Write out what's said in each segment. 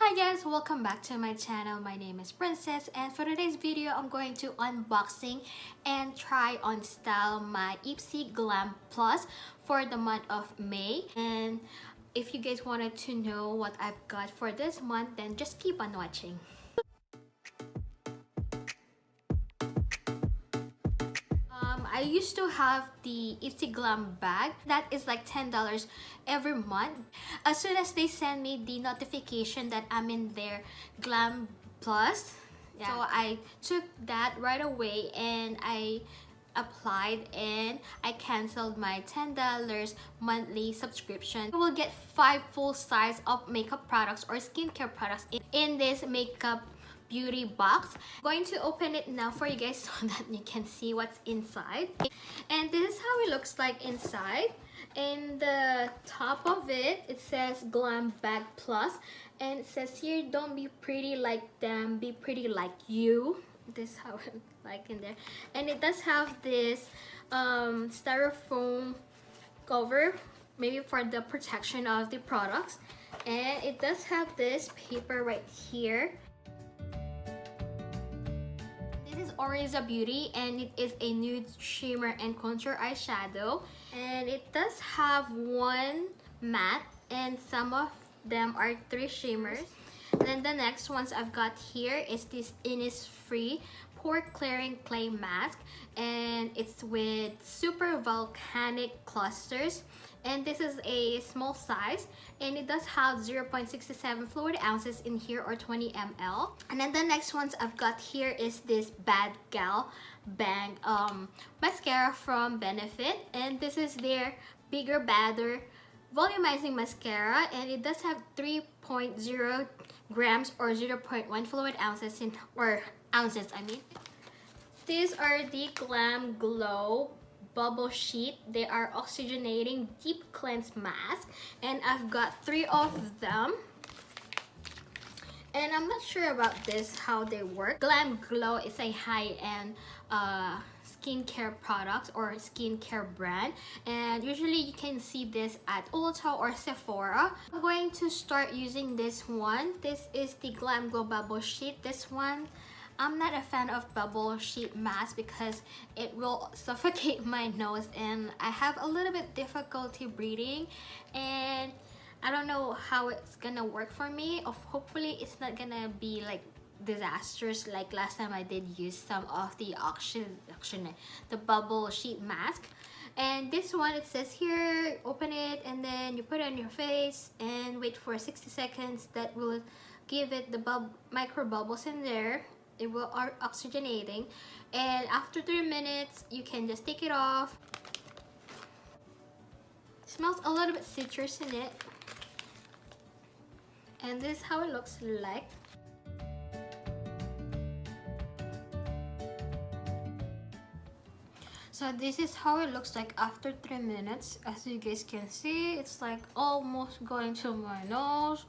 Hi guys, welcome back to my channel. My name is Princess, and for today's video I'm going to unboxing and try on style my Ipsy Glam Plus for the month of May. And if you guys wanted to know what I've got for this month, then just keep on watching. I used to have the Ipsy Glam bag that is like $10 every month. As soon as they send me the notification that I'm in their Glam Plus, so I took that right away and I applied and I canceled my $10 monthly subscription. You will get 5 full size of makeup products or skincare products in this makeup beauty box. I'm going to open it now for you guys so that you can see what's inside. And this is how it looks like inside. In the top of it, it says Glam Bag Plus, and it says here, don't be pretty like them, be pretty like you. This is how it looks like in there. And it does have this styrofoam cover, maybe for the protection of the products. And it does have this paper right here. This is Oriza Beauty, and it is a nude shimmer and contour eyeshadow, and it does have one matte and some of them are 3 shimmers. And then the next ones I've got here is this Innisfree pore clearing clay mask, and it's with super volcanic clusters, and this is a small size, and it does have 0.67 fluid ounces in here, or 20 ml. And then the next ones I've got here is this Bad Gal Bang mascara from Benefit, and this is their bigger badder volumizing mascara, and it does have 3.0 grams or 0.1 fluid ounces in, or ounces I mean. These are the Glam Glow Bubble Sheet. They are oxygenating deep cleanse mask, and I've got 3 of them. And I'm not sure about this, how they work. Glam Glow is a high-end skincare product or skincare brand, and usually you can see this at Ulta or Sephora. I'm going to start using this one. This is the Glam Glow Bubble Sheet. This one, I'm not a fan of bubble sheet mask because it will suffocate my nose, and I have a little bit difficulty breathing, and I don't know how it's gonna work for me. Hopefully it's not gonna be like disastrous like last time I did use some of the the bubble sheet mask. And this one, it says here, open it and then you put it on your face and wait for 60 seconds. That will give it the micro bubbles in there. It will oxygenating, and after 3 minutes you can just take it off. It smells a little bit citrus in it, and this is how it looks like. So this is how it looks like after 3 minutes. As you guys can see, it's like almost going to my nose,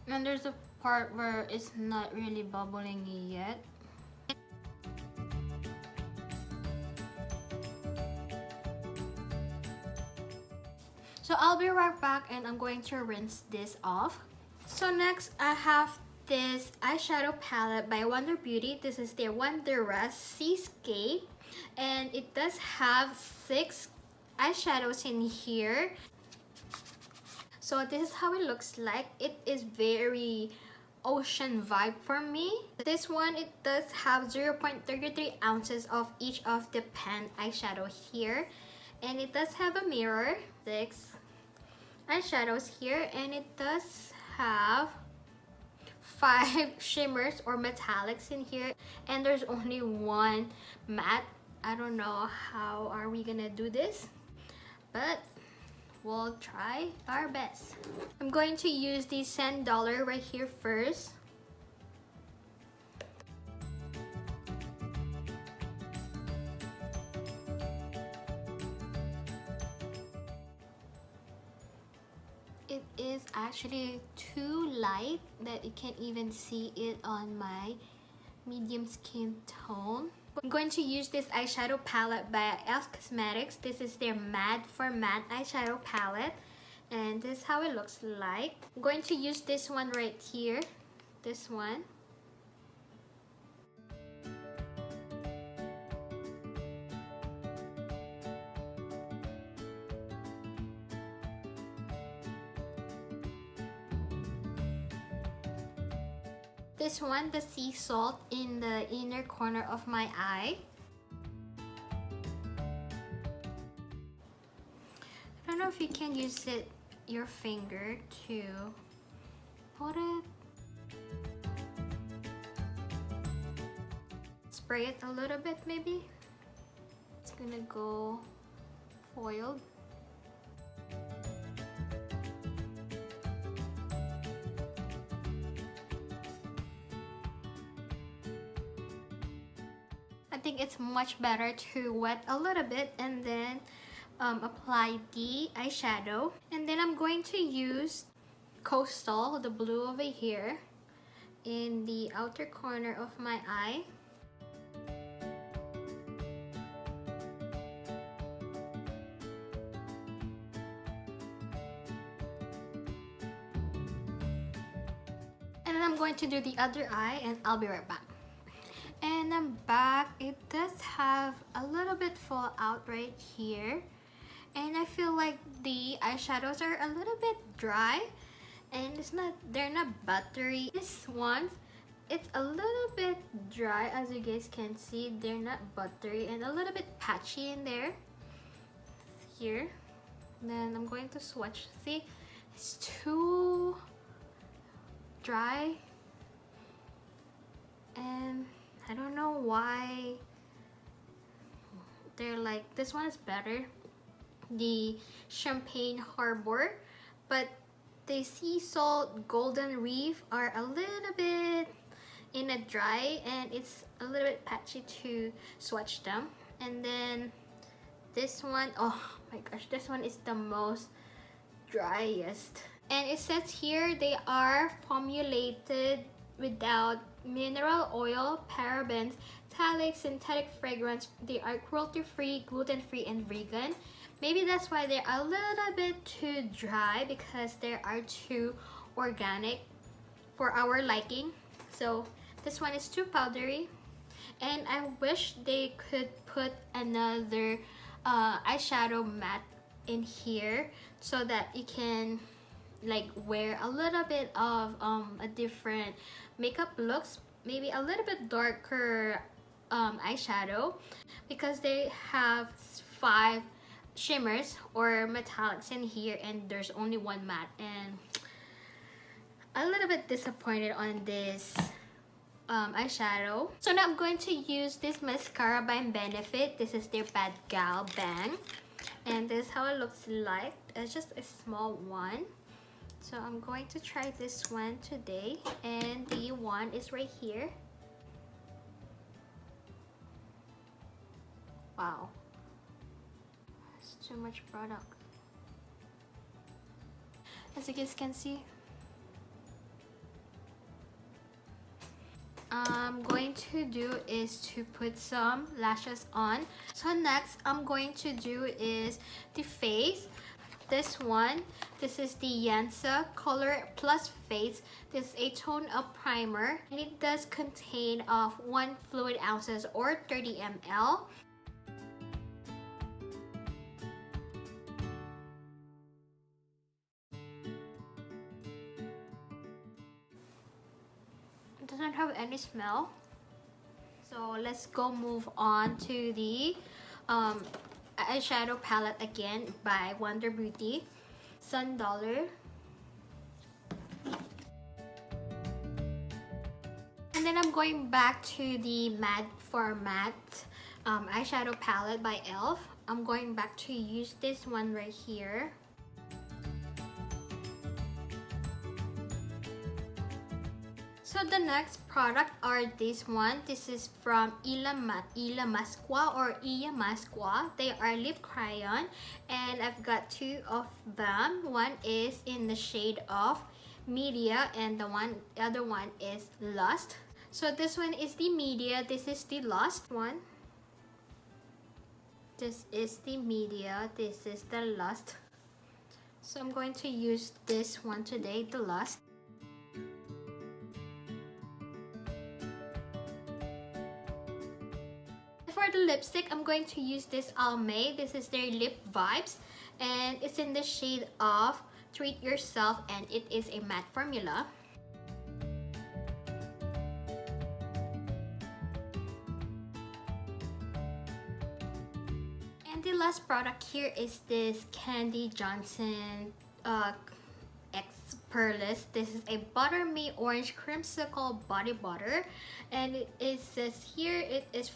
and there's a part where it's not really bubbling yet. So I'll be right back, and I'm going to rinse this off. So next I have this eyeshadow palette by Wonder Beauty. This is their Wondera Seascape, and it does have 6 eyeshadows in here. So this is how it looks like. It is very ocean vibe for me. This one, it does have 0.33 ounces of each of the pan eyeshadow here, and it does have a mirror. 6 eyeshadows here, and it does have 5 shimmers or metallics in here, and there's only 1 matte. I don't know how are we gonna do this, but we'll try our best. I'm going to use the $10 right here first. It is actually too light that you can't even see it on my medium skin tone. I'm going to use this eyeshadow palette by e.l.f. Cosmetics. This is their Matte for Matte eyeshadow palette, And this is how it looks like. I'm going to use this one right here. This one. This one, the sea salt in the inner corner of my eye. I don't know if you can use your finger to put it. Spray it a little bit maybe. It's gonna go foiled. I think it's much better to wet a little bit and then apply the eyeshadow. And then I'm going to use Coastal, the blue over here, in the outer corner of my eye. And then I'm going to do the other eye and I'll be right back. And I'm back. It does have a little bit fall out right here. And I feel like the eyeshadows are a little bit dry. And they're not buttery. This one, it's a little bit dry, as you guys can see. They're not buttery and a little bit patchy in there. Here. Then I'm going to swatch. See, it's too dry. And I don't know why they're like, this one is better, the Champagne Harbor, but the Sea Salt Golden Reef are a little bit in a dry and it's a little bit patchy to swatch them. And then this one, oh my gosh, this one is the most driest. And it says here they are formulated without mineral oil, parabens, phthalates, synthetic fragrance. They are cruelty-free, gluten-free, and vegan. Maybe that's why they're a little bit too dry, because they are too organic for our liking. So this one is too powdery. And I wish they could put another eyeshadow matte in here so that you can like wear a little bit of a different makeup looks, maybe a little bit darker eyeshadow, because they have 5 shimmers or metallics in here and there's only one matte, and a little bit disappointed on this eyeshadow. So now I'm going to use this mascara by Benefit. This is their Bad Gal Bang, and this is how it looks like. It's just a small one. So I'm going to try this one today, and the one is right here. Wow, it's too much product. As you guys can see, I'm going to do is to put some lashes on. So next I'm going to do is the face. This one, this is the Yansa Color Plus Face. This is a tone-up primer, and it does contain of 1 fluid ounces or 30 ml. It doesn't have any smell. So let's go move on to the eyeshadow palette again by Wonder Beauty, Sun Dollar. And then I'm going back to the Matte for Matte eyeshadow palette by e.l.f. I'm going back to use this one right here. So the next product are this one. This is from Ila Masqua or Iya Masqua. They are lip crayon, and I've got 2 of them. One is in the shade of Media, and the other one is Lust. So this one is the Media. This is the Lust one. This is the Media. This is the Lust So I'm going to use this one today, the Lust. For the lipstick, I'm going to use this Almay. This is their Lip Vibes, and it's in the shade of Treat Yourself, and it is a matte formula. And the last product here is this Candy Johnson X Pearlist. This is a Butter Me Orange Creamsicle Body Butter, and it says here it is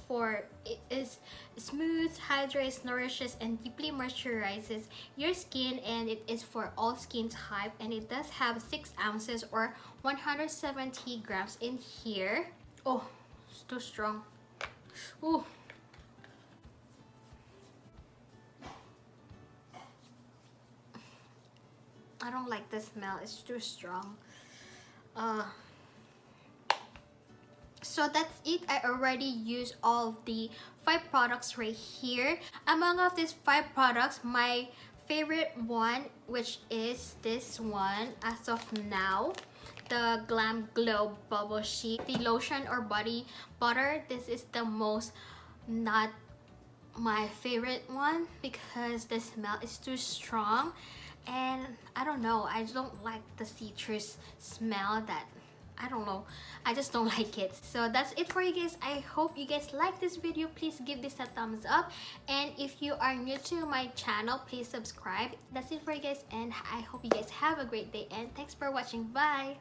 smooth, hydrates, nourishes, and deeply moisturizes your skin, and it is for all skin type, and it does have 6 ounces or 170 grams in here. Oh, it's too strong. Ooh. I don't like the smell, it's too strong. So that's it. I already used all of the 5 products right here. Among of these 5 products, my favorite one, which is this one as of now, the Glam Glow Bubble Sheet, the lotion or body butter. This is the most not my favorite one because the smell is too strong, and I don't know, I don't like the citrus smell. That I don't know, I just don't like it. So that's it for you guys. I hope you guys like this video. Please give this a thumbs up, and if you are new to my channel, please subscribe. That's it for you guys, and I hope you guys have a great day, and thanks for watching. Bye.